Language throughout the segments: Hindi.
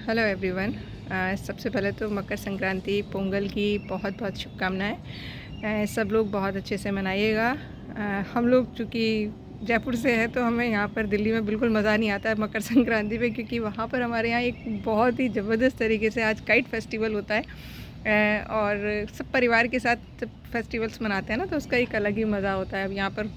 Hello everyone. सबसे पहले तो मकर संक्रांति पोंगल की बहुत बहुत शुभकामनाएं। सब लोग बहुत अच्छे से मनाइएगा। हम लोग चूँकि जयपुर से है तो हमें यहाँ पर दिल्ली में बिल्कुल मज़ा नहीं आता है मकर संक्रांति पे, क्योंकि वहाँ पर हमारे यहाँ एक बहुत ही ज़बरदस्त तरीके से आज काइट फेस्टिवल होता है। और सब परिवार के साथ जब फेस्टिवल्स मनाते हैं ना तो उसका एक अलग ही मज़ा होता है। अब यहाँ पर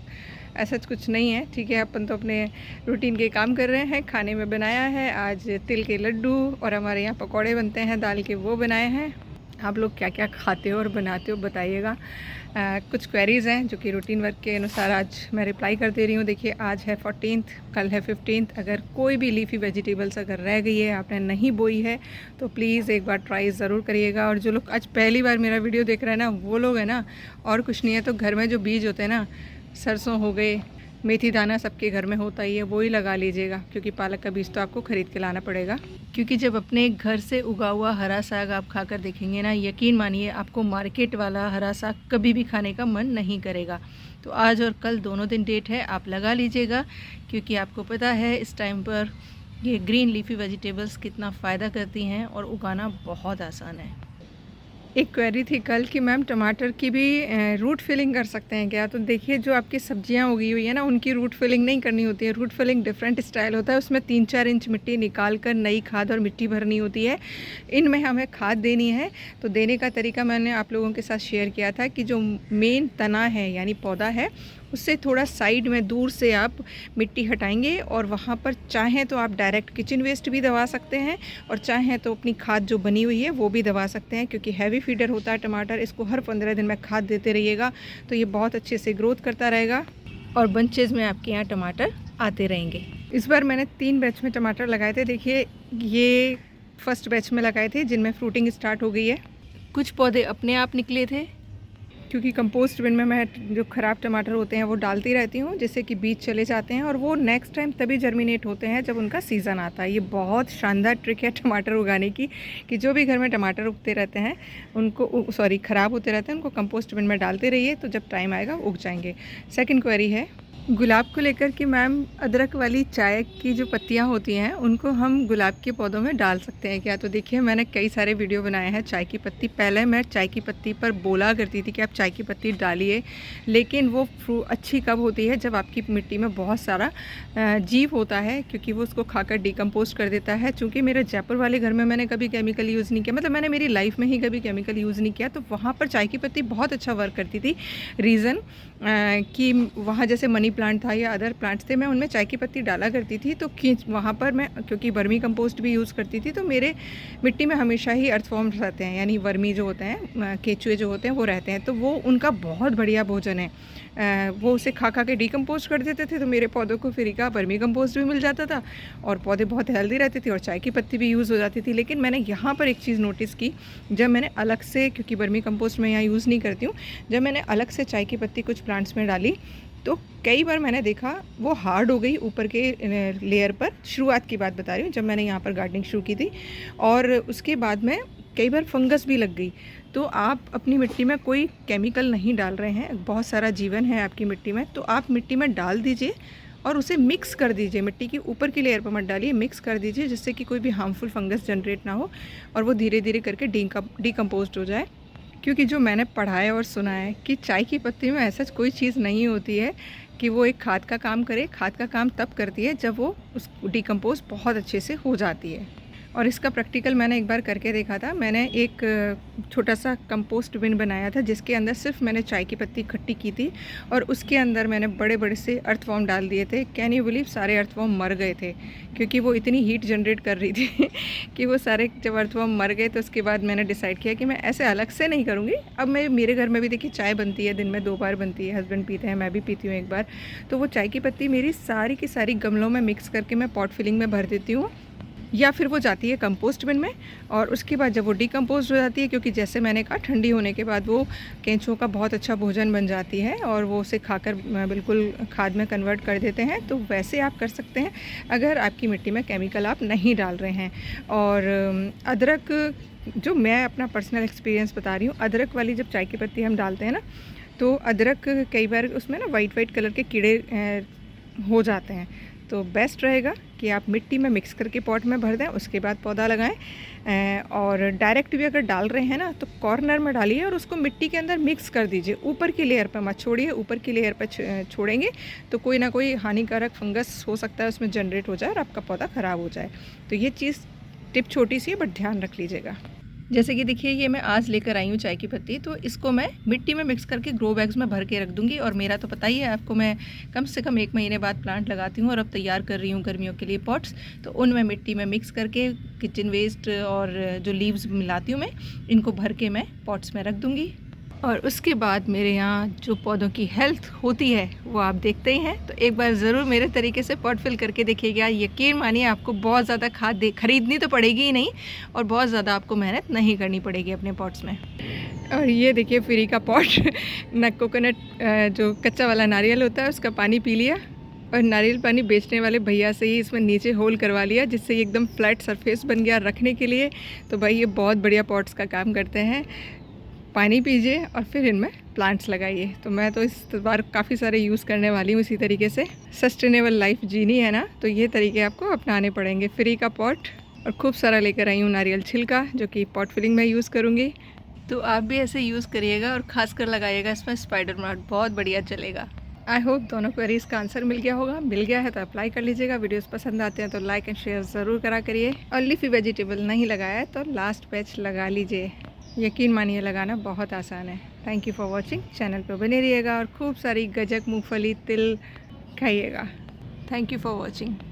ऐसा कुछ नहीं है, ठीक है। अपन तो अपने रूटीन के काम कर रहे हैं। खाने में बनाया है आज तिल के लड्डू और हमारे यहाँ पकौड़े बनते हैं दाल के, वो बनाए हैं। आप लोग क्या क्या खाते हो और बनाते हो बताइएगा। कुछ क्वेरीज़ हैं जो कि रूटीन वर्क के अनुसार आज मैं रिप्लाई कर दे रही हूँ। देखिए, आज है 14th, कल है 15th। अगर कोई भी लीफी वेजिटेबल्स अगर रह गई है, आपने नहीं बोई है, तो प्लीज़ एक बार ट्राई ज़रूर करिएगा। और जो लोग आज पहली बार मेरा वीडियो देख रहे हैं ना, वो लोग हैं ना, और कुछ नहीं है तो घर में जो बीज होते हैं ना, सरसों हो गए, मेथी दाना सबके घर में होता ही है, वो ही लगा लीजिएगा। क्योंकि पालक का बीज तो आपको ख़रीद के लाना पड़ेगा। क्योंकि जब अपने घर से उगा हुआ हरा साग आप खाकर देखेंगे ना, यकीन मानिए आपको मार्केट वाला हरा साग कभी भी खाने का मन नहीं करेगा। तो आज और कल दोनों दिन डेट है, आप लगा लीजिएगा। क्योंकि आपको पता है इस टाइम पर ये ग्रीन लीफी वेजिटेबल्स कितना फ़ायदा करती हैं और उगाना बहुत आसान है। एक क्वेरी थी कल कि मैम टमाटर की भी रूट फिलिंग कर सकते हैं क्या? तो देखिए, जो आपकी सब्जियां उगी हुई है ना, उनकी रूट फिलिंग नहीं करनी होती है। रूट फिलिंग डिफरेंट स्टाइल होता है, उसमें 3-4 इंच मिट्टी निकाल कर नई खाद और मिट्टी भरनी होती है। इनमें हमें खाद देनी है, तो देने का तरीका मैंने आप लोगों के साथ शेयर किया था कि जो मेन तना है यानी पौधा है, उससे थोड़ा साइड में दूर से आप मिट्टी हटाएंगे और वहाँ पर चाहें तो आप डायरेक्ट किचन वेस्ट भी दबा सकते हैं और चाहें तो अपनी खाद जो बनी हुई है वो भी दबा सकते हैं। क्योंकि हैवी फीडर होता है टमाटर, इसको हर 15 दिन में खाद देते रहिएगा तो ये बहुत अच्छे से ग्रोथ करता रहेगा और बंचेज में आपके यहाँ टमाटर आते रहेंगे। इस बार मैंने 3 बैच में टमाटर लगाए थे। देखिए, ये फर्स्ट बैच में लगाए थे जिनमें फ्रूटिंग स्टार्ट हो गई है। कुछ पौधे अपने आप निकले थे, क्योंकि कंपोस्ट बिन में मैं जो ख़राब टमाटर होते हैं वो डालती रहती हूँ, जिससे कि बीज चले जाते हैं और वो नेक्स्ट टाइम तभी जर्मिनेट होते हैं जब उनका सीज़न आता है। ये बहुत शानदार ट्रिक है टमाटर उगाने की, कि जो भी घर में टमाटर उगते रहते हैं उनको ख़राब होते रहते हैं, उनको कंपोस्ट बिन में डालते रहिए, तो जब टाइम आएगा उग जाएंगे। सेकेंड क्वेरी है गुलाब को लेकर कि मैम अदरक वाली चाय की जो पत्तियां होती हैं उनको हम गुलाब के पौधों में डाल सकते हैं क्या? तो देखिए, मैंने कई सारे वीडियो बनाए हैं चाय की पत्ती। पहले मैं चाय की पत्ती पर बोला करती थी कि आप चाय की पत्ती डालिए, लेकिन वो अच्छी कब होती है जब आपकी मिट्टी में बहुत सारा जीव होता है, क्योंकि वो उसको खाकर डिकम्पोस्ट कर देता है। चूँकि मेरे जयपुर वाले घर में मैंने कभी केमिकल यूज़ नहीं किया, मतलब मैंने मेरी लाइफ में ही कभी केमिकल यूज़ नहीं किया, तो वहाँ पर चाय की पत्ती बहुत अच्छा वर्क करती थी। रीज़न कि वहाँ जैसे मनी प्लांट था या अदर प्लांट्स थे, मैं उनमें चाय की पत्ती डाला करती थी, तो वहाँ पर मैं क्योंकि वर्मी कंपोस्ट भी यूज़ करती थी, तो मेरे मिट्टी में हमेशा ही अर्थवॉर्म्स रहते हैं, यानी वर्मी जो होते हैं, केचुए जो होते हैं वो रहते हैं। तो वो उनका बहुत बढ़िया भोजन है। वो उसे खा खा के डिकम्पोस्ट कर देते थे, तो मेरे पौधों को फ्री का वर्मी कंपोस्ट भी मिल जाता था और पौधे बहुत हेल्दी रहते थे और चाय की पत्ती भी यूज़ हो जाती थी। लेकिन मैंने यहाँ पर एक चीज़ नोटिस की, जब मैंने अलग से, क्योंकि वर्मी कंपोस्ट मैं यहाँ यूज़ नहीं करती हूँ, जब मैंने अलग से चाय की पत्ती कुछ प्लांट्स में डाली तो कई बार मैंने देखा वो हार्ड हो गई ऊपर के लेयर पर। शुरुआत की बात बता रही हूँ, जब मैंने यहाँ पर गार्डनिंग शुरू की थी, और उसके बाद में कई बार फंगस भी लग गई। तो आप अपनी मिट्टी में कोई केमिकल नहीं डाल रहे हैं, बहुत सारा जीवन है आपकी मिट्टी में, तो आप मिट्टी में डाल दीजिए और उसे मिक्स कर दीजिए। मिट्टी की ऊपर की लेयर पर मत डालिए, मिक्स कर दीजिए, जिससे कि कोई भी हार्मफुल फंगस जनरेट ना हो और वो धीरे धीरे करके डिकम्पोस्ट हो जाए। क्योंकि जो मैंने पढ़ा है और सुना है कि चाय की पत्ती में ऐसा कोई चीज़ नहीं होती है कि वो एक खाद का काम करे। खाद का काम तब करती है जब वो उस डिकम्पोज बहुत अच्छे से हो जाती है। और इसका प्रैक्टिकल मैंने एक बार करके देखा था। मैंने एक छोटा सा कंपोस्ट बिन बनाया था जिसके अंदर सिर्फ मैंने चाय की पत्ती इकट्ठी की थी और उसके अंदर मैंने बड़े बड़े से अर्थवॉर्म डाल दिए थे। कैन यू बिलीव, सारे अर्थवॉर्म मर गए थे, क्योंकि वो इतनी हीट जनरेट कर रही थी कि वो सारे जब अर्थवॉर्म मर गए तो उसके बाद मैंने डिसाइड किया कि मैं ऐसे अलग से नहीं करूँगी। अब मेरे घर में भी देखिए चाय बनती है, दिन में 2 बार बनती है, हस्बैंड पीते हैं, मैं भी पीती हूँ 1 बार। तो वो चाय की पत्ती मेरी सारी की सारी गमलों में मिक्स करके मैं पॉट फिलिंग में भर देती हूँ, या फिर वो जाती है कंपोस्ट बिन में। और उसके बाद जब वो डिकम्पोज हो जाती है, क्योंकि जैसे मैंने कहा ठंडी होने के बाद वो केंचुओं का बहुत अच्छा भोजन बन जाती है और वो उसे खाकर बिल्कुल खाद में कन्वर्ट कर देते हैं। तो वैसे आप कर सकते हैं अगर आपकी मिट्टी में केमिकल आप नहीं डाल रहे हैं। और अदरक, जो मैं अपना पर्सनल एक्सपीरियंस बता रही हूँ, अदरक वाली जब चाय की पत्ती हम डालते हैं ना, तो अदरक कई बार उसमें ना वाइट कलर के कीड़े हो जाते हैं। तो बेस्ट रहेगा कि आप मिट्टी में मिक्स करके पॉट में भर दें, उसके बाद पौधा लगाएं। और डायरेक्ट भी अगर डाल रहे हैं ना तो कॉर्नर में डालिए और उसको मिट्टी के अंदर मिक्स कर दीजिए, ऊपर की लेयर पर मत छोड़िए। ऊपर की लेयर पर छोड़ेंगे तो कोई ना कोई हानिकारक फंगस हो सकता है उसमें जनरेट हो जाए और आपका पौधा ख़राब हो जाए। तो ये चीज़ टिप छोटी सी है बट ध्यान रख लीजिएगा। जैसे कि देखिए ये मैं आज लेकर आई हूँ चाय की पत्ती, तो इसको मैं मिट्टी में मिक्स करके ग्रो बैग्स में भर के रख दूँगी। और मेरा तो पता ही है आपको, मैं कम से कम 1 महीने बाद प्लांट लगाती हूँ और अब तैयार कर रही हूँ गर्मियों के लिए पॉट्स। तो उनमें मिट्टी में मिक्स करके किचन वेस्ट और जो लीव्स मिलाती हूँ मैं, इनको भर के मैं पॉट्स में रख दूँगी। और उसके बाद मेरे यहाँ जो पौधों की हेल्थ होती है वो आप देखते ही हैं। तो एक बार ज़रूर मेरे तरीके से पॉट फिल करके देखिएगा। यकीन मानिए आपको बहुत ज़्यादा खाद खरीदनी तो पड़ेगी ही नहीं और बहुत ज़्यादा आपको मेहनत नहीं करनी पड़ेगी अपने पॉट्स में। और ये देखिए फ्री का पॉट ना कोकोनट जो कच्चा वाला नारियल होता है उसका पानी पी लिया और नारियल पानी बेचने वाले भैया से ही इसमें नीचे होल करवा लिया, जिससे ये एकदम फ्लैट सरफेस बन गया रखने के लिए। तो भाई ये बहुत बढ़िया पॉट्स का काम करते हैं। पानी पीजिए और फिर इनमें प्लांट्स लगाइए। तो मैं तो इस बार काफ़ी सारे यूज़ करने वाली हूँ इसी तरीके से। सस्टेनेबल लाइफ जीनी है ना, तो ये तरीके आपको अपनाने पड़ेंगे। फ्री का पॉट और खूब सारा लेकर आई हूँ नारियल छिलका, जो कि पॉट फिलिंग में यूज़ करूँगी। तो आप भी ऐसे यूज़ करिएगा और ख़ासकर लगाइएगा इसमें स्पाइडर मैट, बहुत बढ़िया चलेगा। आई होप दोनों क्वेरीज़ का आंसर मिल गया होगा। मिल गया है तो अप्लाई कर लीजिएगा। वीडियोस पसंद आते हैं तो लाइक एंड शेयर ज़रूर करा करिए। और लीफी वेजिटेबल नहीं लगाया है तो लास्ट बैच लगा लीजिए। यकीन मानिए लगाना बहुत आसान है। Thank you for watching. Channel पर बने रहिएगा और खूब सारी गजक, मूंगफली, तिल खाइएगा। Thank you for watching.